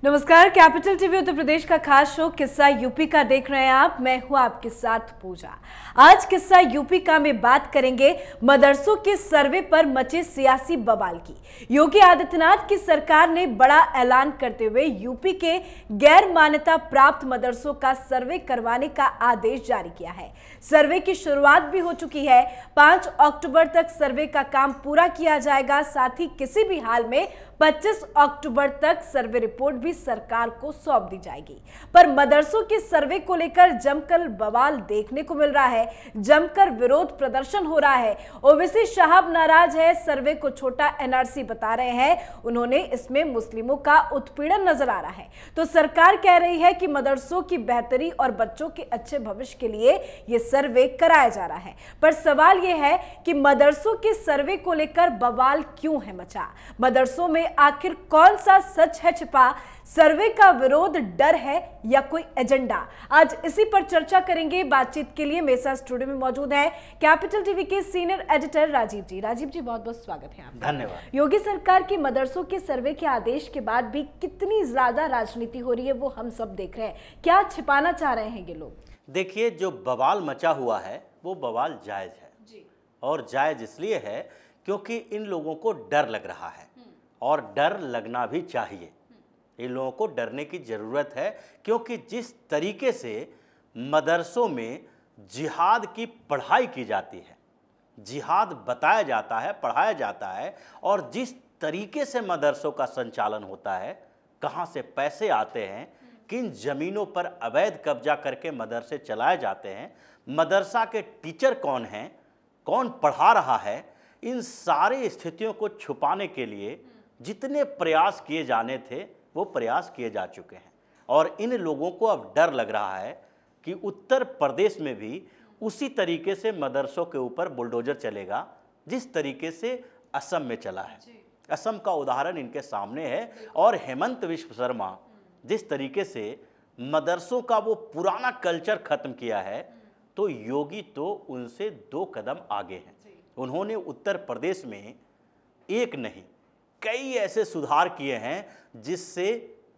नमस्कार, capital TV Uttar Pradesh का खास शो किस्सा यूपी का देख रहे हैं आप। मैं हूं आपके साथ पूजा। आज किस्सा यूपी का में बात करेंगे मदरसों के सर्वे पर मचे सियासी बवाल की। योगी आदित्यनाथ की सरकार ने बड़ा ऐलान करते हुए यूपी के गैर मान्यता प्राप्त मदरसों का सर्वे करवाने का आदेश जारी किया है। सर्वे की शुरुआत भी हो चुकी है। 5 अक्टूबर तक सर्वे का काम पूरा किया जाएगा। साथ ही किसी भी हाल में 25 अक्टूबर तक सर्वे रिपोर्ट भी सरकार को सौंप दी जाएगी। पर मदरसों के सर्वे को लेकर जमकर बवाल देखने को मिल रहा है, जमकर विरोध प्रदर्शन हो रहा है। ओवैसी साहब नाराज है, सर्वे को छोटा एनआरसी बता रहे हैं। उन्होंने इसमें मुस्लिमों का उत्पीड़न नजर आ रहा है। तो सरकार कह रही है कि मदरसों की बेहतरी और बच्चों के अच्छे भविष्य के लिए यह सर्वे कराया जा रहा है। पर सवाल यह है कि मदरसों के सर्वे को लेकर बवाल क्यों है मचा? मदरसों में आखिर कौन सा सच है छिपा? सर्वे का विरोध डर है या कोई एजेंडा? आज इसी पर चर्चा करेंगे। बातचीत के लिए मेरे साथ स्टूडियो में मौजूद है कैपिटल टीवी के सीनियर एडिटर राजीव जी। राजीव जी, बहुत बहुत स्वागत है आपका। धन्यवाद। योगी सरकार की मदरसों के सर्वे के आदेश के बाद भी कितनी ज्यादा राजनीति हो रही है वो हम सब देख रहे हैं। क्या छिपाना चाह रहे हैं ये लोग? देखिए, जो बवाल मचा हुआ है वो बवाल जायज है जी। और जायज इसलिए है क्योंकि इन लोगों को डर लग रहा है और डर लगना भी चाहिए। इन लोगों को डरने की ज़रूरत है क्योंकि जिस तरीके से मदरसों में जिहाद की पढ़ाई की जाती है, जिहाद बताया जाता है, पढ़ाया जाता है, और जिस तरीके से मदरसों का संचालन होता है, कहाँ से पैसे आते हैं, किन ज़मीनों पर अवैध कब्जा करके मदरसे चलाए जाते हैं, मदरसा के टीचर कौन हैं, कौन पढ़ा रहा है, इन सारी स्थितियों को छुपाने के लिए जितने प्रयास किए जाने थे वो प्रयास किए जा चुके हैं। और इन लोगों को अब डर लग रहा है कि उत्तर प्रदेश में भी उसी तरीके से मदरसों के ऊपर बुलडोजर चलेगा जिस तरीके से असम में चला है। असम का उदाहरण इनके सामने है। और हेमंत विश्व शर्मा जिस तरीके से मदरसों का वो पुराना कल्चर ख़त्म किया है, तो योगी तो उनसे 2 कदम आगे हैं। उन्होंने उत्तर प्रदेश में एक नहीं कई ऐसे सुधार किए हैं जिससे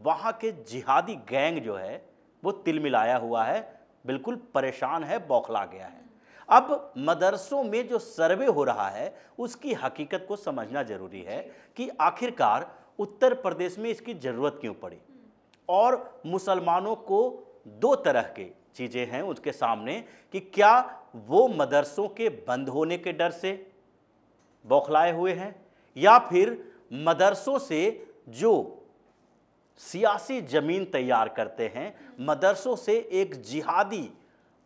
वहाँ के जिहादी गैंग जो है वो तिलमिलाया हुआ है, बिल्कुल परेशान है, बौखला गया है। अब मदरसों में जो सर्वे हो रहा है उसकी हकीकत को समझना जरूरी है कि आखिरकार उत्तर प्रदेश में इसकी ज़रूरत क्यों पड़ी। और मुसलमानों को 2 तरह की चीज़ें हैं उसके सामने कि क्या वो मदरसों के बंद होने के डर से बौखलाए हुए हैं या फिर मदरसों से जो सियासी ज़मीन तैयार करते हैं, मदरसों से एक जिहादी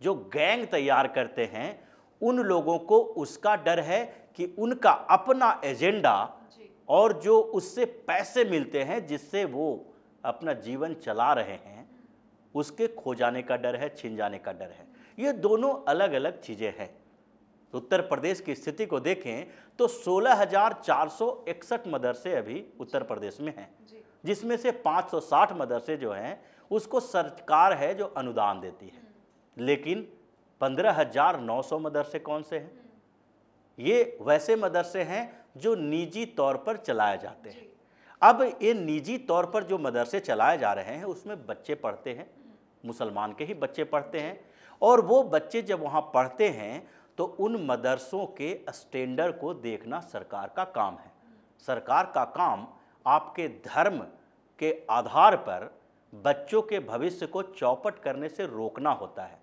जो गैंग तैयार करते हैं, उन लोगों को उसका डर है कि उनका अपना एजेंडा और जो उससे पैसे मिलते हैं जिससे वो अपना जीवन चला रहे हैं, उसके खो जाने का डर है, छिन जाने का डर है। ये दोनों अलग अलग चीज़ें हैं। उत्तर प्रदेश की स्थिति को देखें तो 16,461 मदरसे अभी उत्तर प्रदेश में हैं, जिसमें से 560 मदरसे जो हैं उसको सरकार है जो अनुदान देती है। लेकिन 15,900 मदरसे कौन से हैं? ये वैसे मदरसे हैं जो निजी तौर पर चलाए जाते हैं। अब ये निजी तौर पर जो मदरसे चलाए जा रहे हैं उसमें बच्चे पढ़ते हैं, मुसलमान के ही बच्चे पढ़ते हैं। और वो बच्चे जब वहाँ पढ़ते हैं तो उन मदरसों के स्टैंडर्ड को देखना सरकार का काम है। सरकार का काम आपके धर्म के आधार पर बच्चों के भविष्य को चौपट करने से रोकना होता है।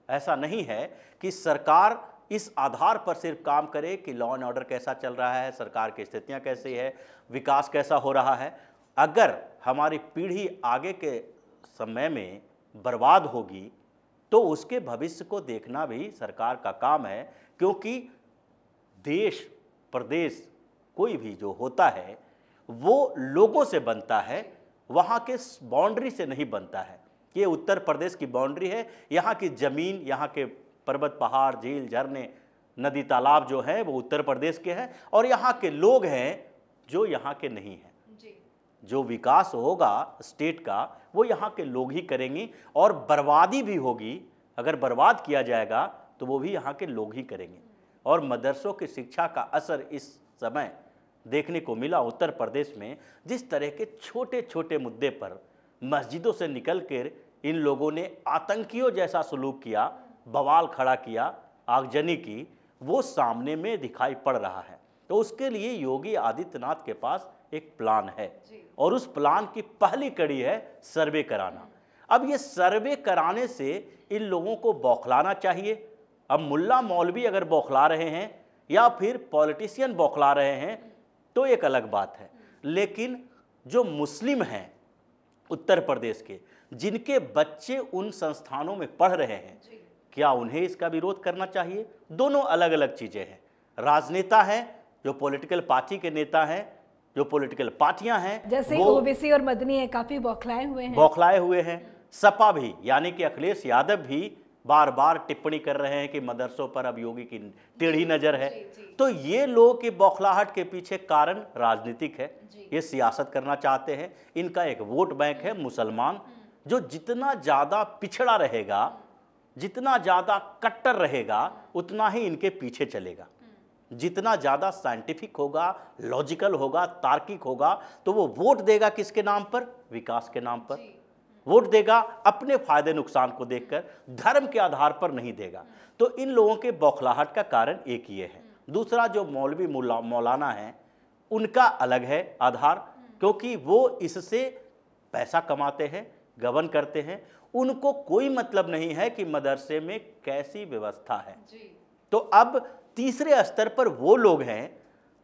ऐसा नहीं है कि सरकार इस आधार पर सिर्फ काम करे कि लॉ एंड ऑर्डर कैसा चल रहा है, सरकार की स्थितियां कैसी है, विकास कैसा हो रहा है। अगर हमारी पीढ़ी आगे के समय में बर्बाद होगी तो उसके भविष्य को देखना भी सरकार का काम है, क्योंकि देश प्रदेश कोई भी जो होता है वो लोगों से बनता है, वहाँ के बाउंड्री से नहीं बनता है। ये उत्तर प्रदेश की बाउंड्री है। यहाँ की ज़मीन, यहाँ के पर्वत पहाड़, झील, झरने, नदी, तालाब जो हैं वो उत्तर प्रदेश के हैं और यहाँ के लोग हैं जो यहाँ के नहीं हैं। जो विकास होगा स्टेट का वो यहाँ के लोग ही करेंगे और बर्बादी भी होगी, अगर बर्बाद किया जाएगा तो वो भी यहाँ के लोग ही करेंगे। और मदरसों की शिक्षा का असर इस समय देखने को मिला उत्तर प्रदेश में। जिस तरह के छोटे छोटे मुद्दे पर मस्जिदों से निकल कर इन लोगों ने आतंकियों जैसा सलूक किया, बवाल खड़ा किया, आगजनी की, वो सामने में दिखाई पड़ रहा है। तो उसके लिए योगी आदित्यनाथ के पास एक प्लान है और उस प्लान की पहली कड़ी है सर्वे कराना। अब ये सर्वे कराने से इन लोगों को बौखलाना चाहिए। अब मुल्ला मौलवी अगर बौखला रहे हैं या फिर पॉलिटिशियन बौखला रहे हैं तो एक अलग बात है, लेकिन जो मुस्लिम हैं उत्तर प्रदेश के, जिनके बच्चे उन संस्थानों में पढ़ रहे हैं, क्या उन्हें इसका विरोध करना चाहिए? दोनों अलग अलग चीज़ें हैं। राजनेता हैं, जो पॉलिटिकल पार्टी के नेता हैं, जो पॉलिटिकल पार्टियां हैं, जैसे वो ओबीसी और मदनी है, काफी बौखलाए हुए हैं। सपा भी, यानी कि अखिलेश यादव भी बार बार टिप्पणी कर रहे हैं कि मदरसों पर अब योगी की टेढ़ी नजर है। तो ये लोगों की बौखलाहट के पीछे कारण राजनीतिक है, ये सियासत करना चाहते हैं। इनका एक वोट बैंक है मुसलमान, जो जितना ज़्यादा पिछड़ा रहेगा, जितना ज़्यादा कट्टर रहेगा, उतना ही इनके पीछे चलेगा। जितना ज़्यादा साइंटिफिक होगा, लॉजिकल होगा, तार्किक होगा, तो वो वोट देगा किसके नाम पर? विकास के नाम पर वोट देगा, अपने फायदे नुकसान को देखकर, धर्म के आधार पर नहीं देगा। तो इन लोगों के बौखलाहट का कारण एक ये है। दूसरा, जो मौलवी मौलाना है, उनका अलग है आधार, क्योंकि वो इससे पैसा कमाते हैं, गबन करते हैं। उनको कोई मतलब नहीं है कि मदरसे में कैसी व्यवस्था है। तो अब तीसरे स्तर पर वो लोग हैं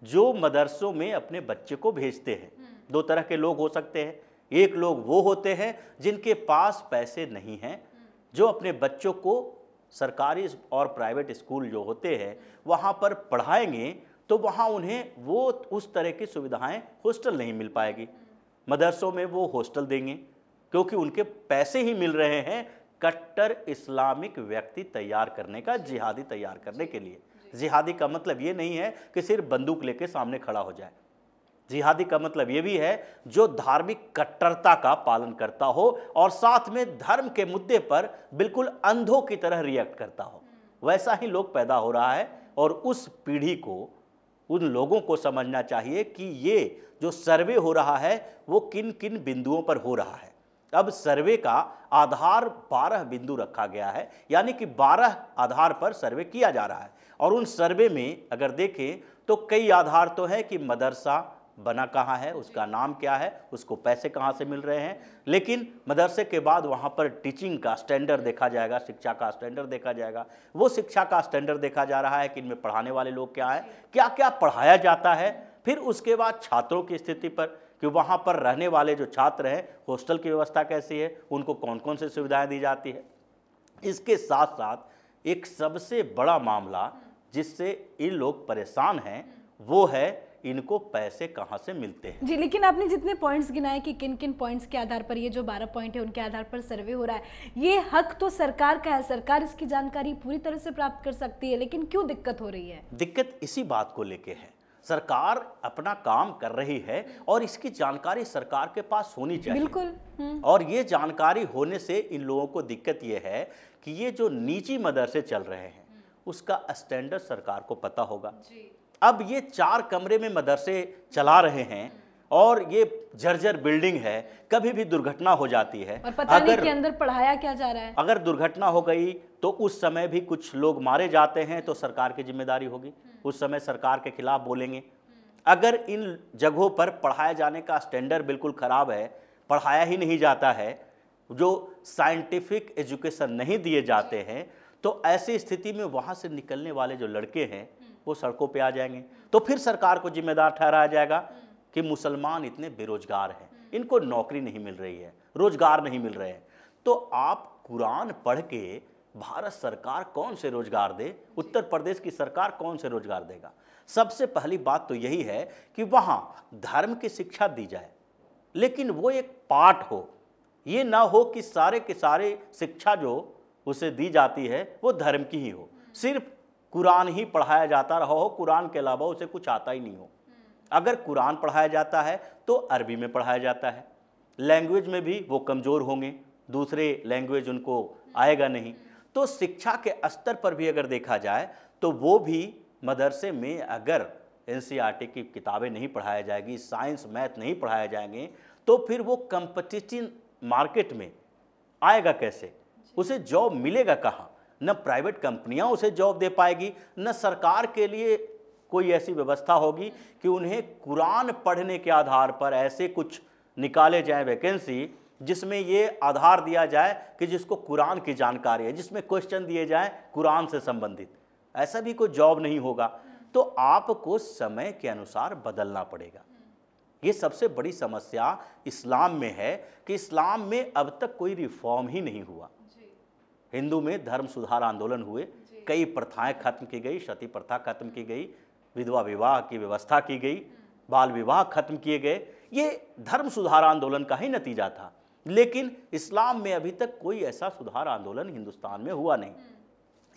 जो मदरसों में अपने बच्चे को भेजते हैं। दो तरह के लोग हो सकते हैं। एक लोग वो होते हैं जिनके पास पैसे नहीं हैं, जो अपने बच्चों को सरकारी और प्राइवेट स्कूल जो होते हैं वहाँ पर पढ़ाएंगे, तो वहाँ उन्हें वो उस तरह की सुविधाएं, हॉस्टल नहीं मिल पाएगी। मदरसों में वो हॉस्टल देंगे, क्योंकि उनके पैसे ही मिल रहे हैं कट्टर इस्लामिक व्यक्ति तैयार करने का, जिहादी तैयार करने के लिए। जिहादी का मतलब ये नहीं है कि सिर्फ बंदूक लेके सामने खड़ा हो जाए। जिहादी का मतलब ये भी है जो धार्मिक कट्टरता का पालन करता हो और साथ में धर्म के मुद्दे पर बिल्कुल अंधों की तरह रिएक्ट करता हो। वैसा ही लोग पैदा हो रहा है और उस पीढ़ी को, उन लोगों को समझना चाहिए कि ये जो सर्वे हो रहा है वो किन किन बिंदुओं पर हो रहा है। अब सर्वे का आधार 12 बिंदु रखा गया है, यानी कि 12 आधार पर सर्वे किया जा रहा है। और उन सर्वे में अगर देखें तो कई आधार तो है कि मदरसा बना कहाँ है, उसका नाम क्या है, उसको पैसे कहाँ से मिल रहे हैं। लेकिन मदरसे के बाद वहाँ पर टीचिंग का स्टैंडर्ड देखा जाएगा, शिक्षा का स्टैंडर्ड देखा जाएगा। वो शिक्षा का स्टैंडर्ड देखा जा रहा है कि इनमें पढ़ाने वाले लोग क्या हैं, क्या क्या पढ़ाया जाता है। फिर उसके बाद छात्रों की स्थिति पर, कि वहाँ पर रहने वाले जो छात्र हैं, हॉस्टल की व्यवस्था कैसी है, उनको कौन कौन सी सुविधाएँ दी जाती है। इसके साथ साथ एक सबसे बड़ा मामला जिससे इन लोग परेशान हैं वो है इनको पैसे कहां से मिलते हैं। जी, लेकिन आपने जितने पॉइंट्स गिनाए कि किन किन पॉइंट्स के आधार पर ये जो 12 पॉइंट है उनके आधार पर सर्वे हो रहा है, ये हक तो सरकार का है, सरकार इसकी जानकारी पूरी तरह से प्राप्त कर सकती है, लेकिन क्यों दिक्कत हो रही है? दिक्कत इसी बात को लेके है। सरकार अपना काम कर रही है और इसकी जानकारी सरकार के पास होनी चाहिए। बिल्कुल। और ये जानकारी होने से इन लोगों को दिक्कत ये है कि ये जो निजी मदरसे चल रहे हैं उसका स्टैंडर्ड सरकार को पता होगा। अब ये 4 कमरे में मदरसे चला रहे हैं और ये जर्जर बिल्डिंग है, कभी भी दुर्घटना हो जाती है और पता नहीं कि अंदर पढ़ाया क्या जा रहा है। अगर दुर्घटना हो गई तो उस समय भी कुछ लोग मारे जाते हैं तो सरकार की जिम्मेदारी होगी, उस समय सरकार के खिलाफ बोलेंगे। अगर इन जगहों पर पढ़ाए जाने का स्टैंडर्ड बिल्कुल ख़राब है, पढ़ाया ही नहीं जाता है, जो साइंटिफिक एजुकेशन नहीं दिए जाते हैं, तो ऐसी स्थिति में वहाँ से निकलने वाले जो लड़के हैं वो सड़कों पे आ जाएंगे। तो फिर सरकार को जिम्मेदार ठहराया जाएगा कि मुसलमान इतने बेरोजगार हैं, इनको नौकरी नहीं मिल रही है, रोजगार नहीं मिल रहे हैं। तो आप कुरान पढ़ के भारत सरकार कौन से रोजगार दे, उत्तर प्रदेश की सरकार कौन से रोजगार देगा? सबसे पहली बात तो यही है कि वहाँ धर्म की शिक्षा दी जाए, लेकिन वो एक पाठ हो, ये ना हो कि सारे के सारे शिक्षा जो उसे दी जाती है वो धर्म की ही हो, सिर्फ कुरान ही पढ़ाया जाता रहा हो, कुरान के अलावा उसे कुछ आता ही नहीं हो। अगर कुरान पढ़ाया जाता है तो अरबी में पढ़ाया जाता है, लैंग्वेज में भी वो कमज़ोर होंगे, दूसरे लैंग्वेज उनको आएगा नहीं। तो शिक्षा के स्तर पर भी अगर देखा जाए तो वो भी मदरसे में अगर एनसीईआरटी की किताबें नहीं पढ़ाया जाएगी, साइंस मैथ नहीं पढ़ाए जाएंगे, तो फिर वो कंपटीशन मार्केट में आएगा कैसे, उसे जॉब मिलेगा कहाँ? न प्राइवेट कंपनियां उसे जॉब दे पाएगी, न सरकार के लिए कोई ऐसी व्यवस्था होगी कि उन्हें कुरान पढ़ने के आधार पर ऐसे कुछ निकाले जाए वैकेंसी जिसमें ये आधार दिया जाए कि जिसको कुरान की जानकारी है, जिसमें क्वेश्चन दिए जाए कुरान से संबंधित। ऐसा भी कोई जॉब नहीं होगा। तो आपको समय के अनुसार बदलना पड़ेगा। ये सबसे बड़ी समस्या इस्लाम में है कि इस्लाम में अब तक कोई रिफॉर्म ही नहीं हुआ। हिंदू में धर्म सुधार आंदोलन हुए, कई प्रथाएं खत्म की गई, सती प्रथा खत्म की गई, विधवा विवाह की व्यवस्था की गई, बाल विवाह खत्म किए गए। ये धर्म सुधार आंदोलन का ही नतीजा था। लेकिन इस्लाम में अभी तक कोई ऐसा सुधार आंदोलन हिंदुस्तान में हुआ नहीं।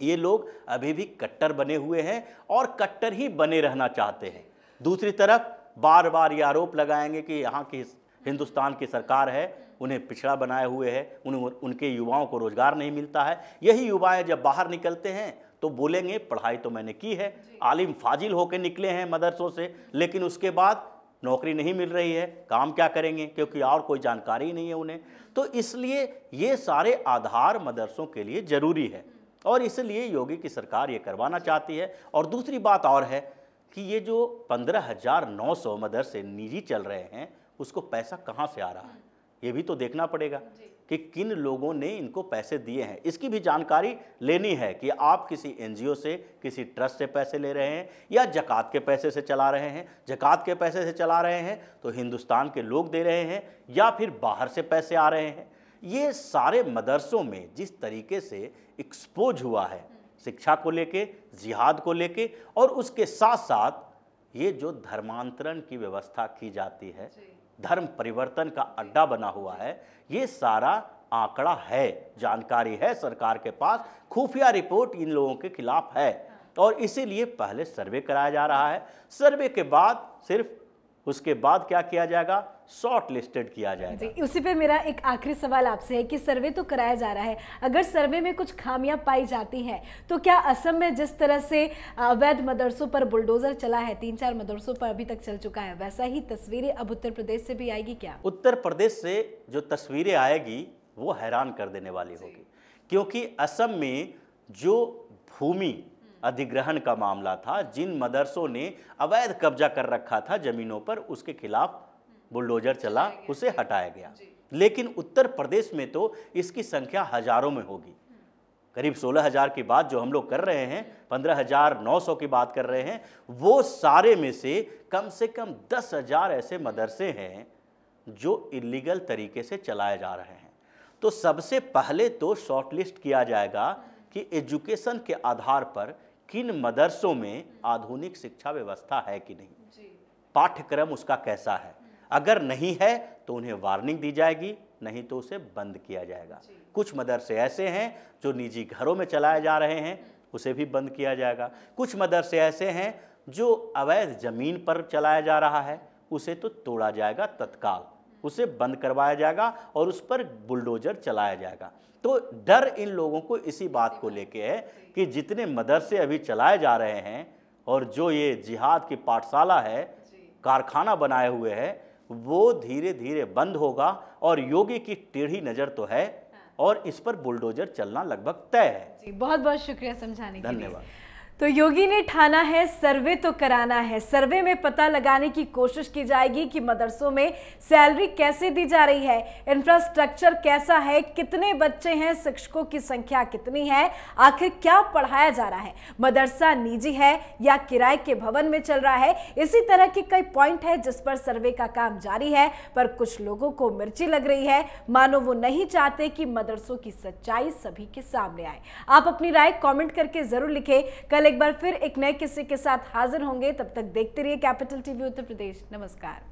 ये लोग अभी भी कट्टर बने हुए हैं और कट्टर ही बने रहना चाहते हैं। दूसरी तरफ बार बार ये आरोप लगाएंगे कि यहाँ की हिंदुस्तान की सरकार है, उन्हें पिछड़ा बनाए हुए है, उनके युवाओं को रोजगार नहीं मिलता है। यही युवाएं जब बाहर निकलते हैं तो बोलेंगे पढ़ाई तो मैंने की है, आलिम फाजिल होकर निकले हैं मदरसों से, लेकिन उसके बाद नौकरी नहीं मिल रही है, काम क्या करेंगे, क्योंकि और कोई जानकारी ही नहीं है उन्हें। तो इसलिए ये सारे आधार मदरसों के लिए ज़रूरी है और इसलिए योगी की सरकार ये करवाना चाहती है। और दूसरी बात और है कि ये जो 15,900 मदरसे निजी चल रहे हैं, उसको पैसा कहाँ से आ रहा है, ये भी तो देखना पड़ेगा कि किन लोगों ने इनको पैसे दिए हैं। इसकी भी जानकारी लेनी है कि आप किसी एनजीओ से, किसी ट्रस्ट से पैसे ले रहे हैं या ज़कात के पैसे से चला रहे हैं। ज़कात के पैसे से चला रहे हैं तो हिंदुस्तान के लोग दे रहे हैं या फिर बाहर से पैसे आ रहे हैं। ये सारे मदरसों में जिस तरीके से एक्सपोज हुआ है शिक्षा को लेके, जिहाद को लेके, और उसके साथ साथ ये जो धर्मांतरण की व्यवस्था की जाती है, धर्म परिवर्तन का अड्डा बना हुआ है, ये सारा आंकड़ा है, जानकारी है सरकार के पास, खुफिया रिपोर्ट इन लोगों के खिलाफ है। और इसीलिए पहले सर्वे कराया जा रहा है। सर्वे के बाद सिर्फ उसके बाद क्या किया जाएगा, शॉर्ट लिस्टेड किया जाएगा। जी, उसी पे मेरा एक आखिरी सवाल आपसे है कि सर्वे तो कराया जा रहा है, अगर सर्वे में कुछ खामियां पाई जाती हैं तो क्या असम में जिस तरह से अवैध मदरसों पर बुलडोजर चला है, 3-4 मदरसों पर अभी तक चल चुका है, वैसा ही तस्वीरें अब उत्तर प्रदेश से भी आएगी क्या? उत्तर प्रदेश से जो तस्वीरें आएगी वो हैरान कर देने वाली होगी, क्योंकि असम में जो भूमि अधिग्रहण का मामला था, जिन मदरसों ने अवैध कब्जा कर रखा था जमीनों पर, उसके खिलाफ बुलडोजर चला, उसे हटाया गया। लेकिन उत्तर प्रदेश में तो इसकी संख्या हजारों में होगी। करीब 16,000 की बात जो हम लोग कर रहे हैं, 15,900 की बात कर रहे हैं, वो सारे में से कम 10,000 ऐसे मदरसे हैं जो इलीगल तरीके से चलाए जा रहे हैं। तो सबसे पहले तो शॉर्टलिस्ट किया जाएगा कि एजुकेशन के आधार पर किन मदरसों में आधुनिक शिक्षा व्यवस्था है कि नहीं, पाठ्यक्रम उसका कैसा है। अगर नहीं है तो उन्हें वार्निंग दी जाएगी, नहीं तो उसे बंद किया जाएगा। कुछ मदरसे ऐसे हैं जो निजी घरों में चलाए जा रहे हैं, उसे भी बंद किया जाएगा। कुछ मदरसे ऐसे हैं जो अवैध ज़मीन पर चलाया जा रहा है, उसे तो तोड़ा जाएगा तत्काल, उसे बंद करवाया जाएगा और उस पर बुलडोजर चलाया जाएगा। तो डर इन लोगों को इसी बात को लेके है कि जितने मदरसे अभी चलाए जा रहे हैं और जो ये जिहाद की पाठशाला है, कारखाना बनाए हुए है, वो धीरे धीरे बंद होगा। और योगी की टेढ़ी नज़र तो है और इस पर बुलडोजर चलना लगभग तय है। जी, बहुत बहुत शुक्रिया समझाने के लिए। धन्यवाद। तो योगी ने ठाना है सर्वे तो कराना है। सर्वे में पता लगाने की कोशिश की जाएगी कि मदरसों में सैलरी कैसे दी जा रही है, इंफ्रास्ट्रक्चर कैसा है, कितने बच्चे हैं, शिक्षकों की संख्या कितनी है, आखिर क्या पढ़ाया जा रहा है, मदरसा निजी है या किराए के भवन में चल रहा है। इसी तरह के कई पॉइंट है जिस पर सर्वे का काम जारी है। पर कुछ लोगों को मिर्ची लग रही है, मानो वो नहीं चाहते कि मदरसों की सच्चाई सभी के सामने आए। आप अपनी राय कॉमेंट करके जरूर लिखें। कल एक बार फिर एक नए किस्से के साथ हाजिर होंगे, तब तक देखते रहिए कैपिटल टीवी उत्तर प्रदेश। नमस्कार।